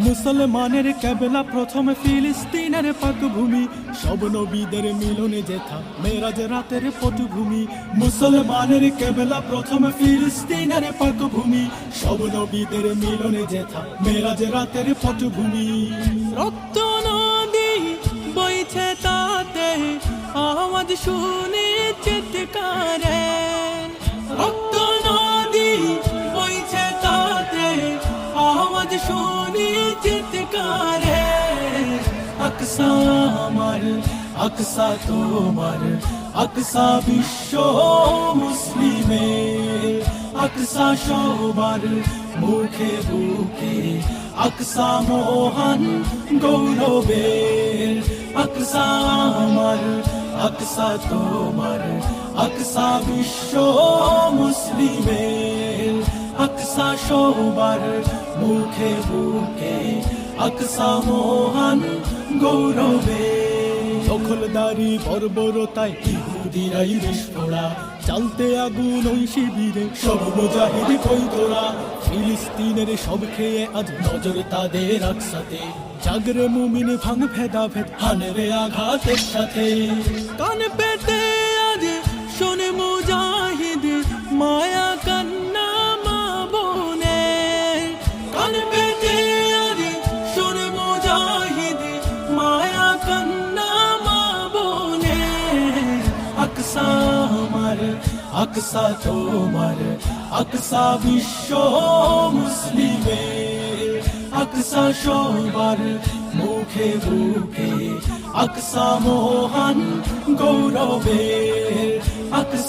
মুসলমানের কেবলা প্রথমে ফিলিস্তিনের পাকভূমি, সব নবীদের মিলনে যেথা মেরাজ রাতের পটভূমি। মুসলমানের কেবলা প্রথমে ফিলিস্তিনের পাকভূমি, সব নবীদের মিলনে যেথা মেরাজ রাতের পটভূমি। রক্ত নদী বইছে তাতে, আওয়াজ শুনে চিৎকারে। রক্ত নদী বইছে তাতে, আওয়াজ শুনে চিৎকারে। আকসা আমার, আকসা তোমার, আকসা বিশ্ব মুসলিমের। আকসা সবার মুখে বুকে, আকসা মহান গৌরবের। আকসা আমার, আকসা তোমার, আকসা বিশ্ব মুসলিমের। আকসা সবার মুখে বুকে, আকসা মহান গৌরবের। দখলদারি বর্বরতায় ইহুদিরাই বিস্ফোরা, জ্বালতে আগুন ওই শিবিরে সব মুজাহিদ কই তোরা। ফিলিস্তিনের সব খেয়ে আজ নজর তাদের আকসাতে, জাগরে মুমিন ভাঙ ভেদাভেদ হানরে আঘাতের সাথে। কান পেতে আজ শোনে মুজাহিদ মায়া কান্না মা বোনে। কান পেতে আজ শোনে মুজাহিদ মায়া কান্না মা বোনে। আকসা আমার, আকসা তোমার, আকসা বিশ্ব মুসলিমের। আকসা সবার মুখে বুকে, আকসা মহান গৌরবের। আকসা